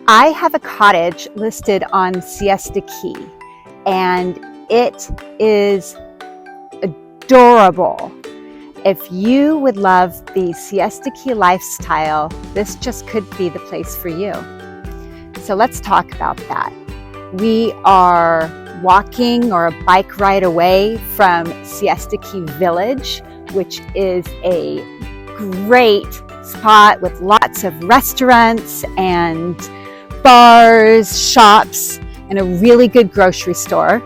I have a cottage listed on Siesta Key, and it is adorable. If you would love the Siesta Key lifestyle, this just could be the place for you. So let's talk about that. We are walking or a bike ride away from Siesta Key Village, which is a great spot with lots of restaurants and bars, shops, and a really good grocery store.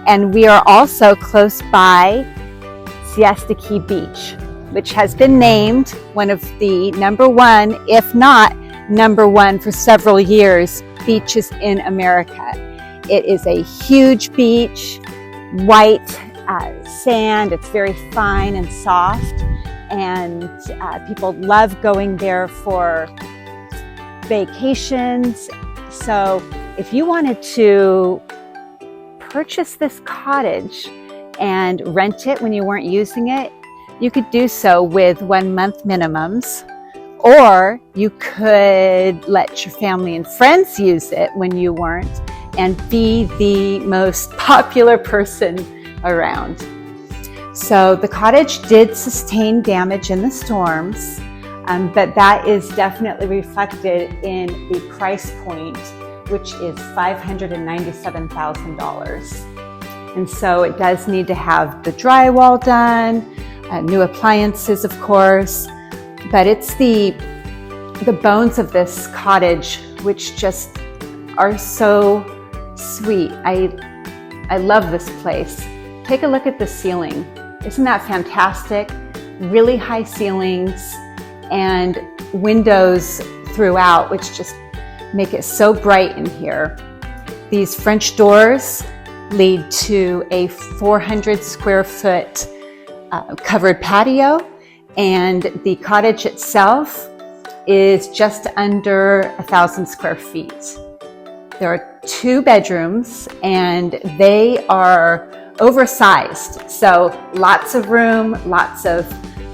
And we are also close by Siesta Key Beach, which has been named one of the #1, if not #1 for several years, beaches in America. It is a huge beach, white sand. It's very fine and soft, and people love going there for vacations. So if you wanted to purchase this cottage and rent it when you weren't using it, you could do so with 1 month minimums, or you could let your family and friends use it when you weren't and be the most popular person around. So the cottage did sustain damage in the storms, but that is definitely reflected in the price point, which is $597,000. And so it does need to have the drywall done, new appliances, of course, but it's the bones of this cottage which just are so sweet. I love this place. Take a look at the ceiling. Isn't that fantastic? Really high ceilings and windows throughout, which just make it so bright in here. These French doors lead to a 400 square foot covered patio, and the cottage itself is just under 1,000 square feet. There are 2 bedrooms, and they are oversized, so lots of room, lots of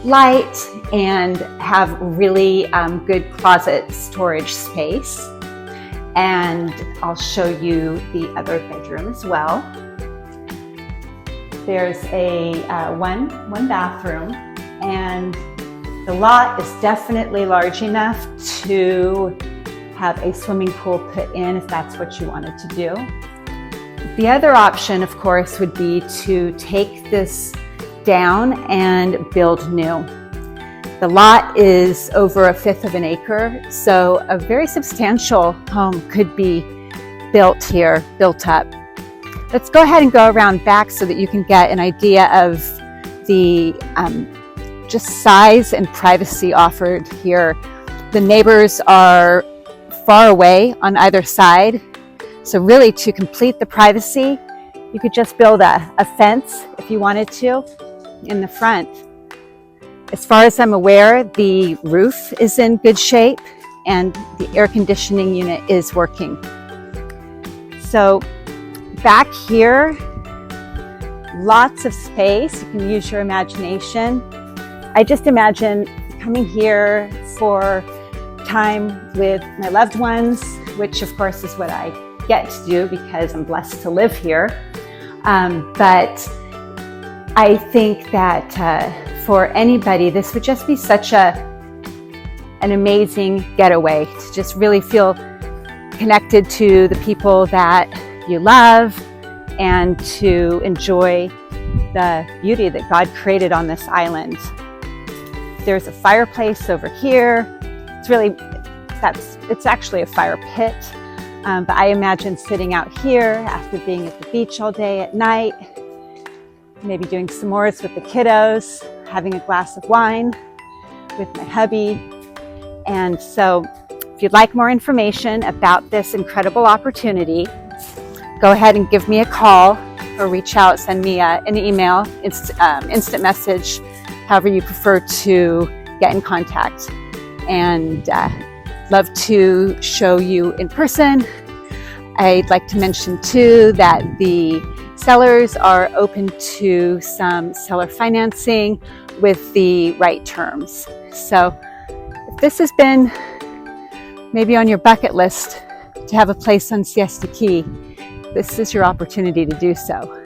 light, and have really good closet storage space. And I'll show you the other bedroom as well. There's a one bathroom, and the lot is definitely large enough to have a swimming pool put in if that's what you wanted to do. The other option, of course, would be to take this down and build new. The lot is over 1/5 of an acre, so a very substantial home could be built up. Let's go ahead and go around back so that you can get an idea of the just size and privacy offered here. The neighbors are far away on either side, so really to complete the privacy, you could just build a fence if you wanted to in the front. As far as I'm aware, the roof is in good shape and the air conditioning unit is working. So back here, lots of space. You can use your imagination. I just imagine coming here for time with my loved ones, which of course is what I get to do because I'm blessed to live here. But I think that for anybody, this would just be such an amazing getaway to just really feel connected to the people that you love and to enjoy the beauty that God created on this island. There's a fireplace over here. It's actually a fire pit, but I imagine sitting out here after being at the beach all day at night, maybe doing s'mores with the kiddos, having a glass of wine with my hubby. And so if you'd like more information about this incredible opportunity, go ahead and give me a call or reach out, send me an email, instant message, however you prefer to get in contact. And love to show you in person. I'd like to mention too that the sellers are open to some seller financing with the right terms. So if this has been maybe on your bucket list to have a place on Siesta Key, this is your opportunity to do so.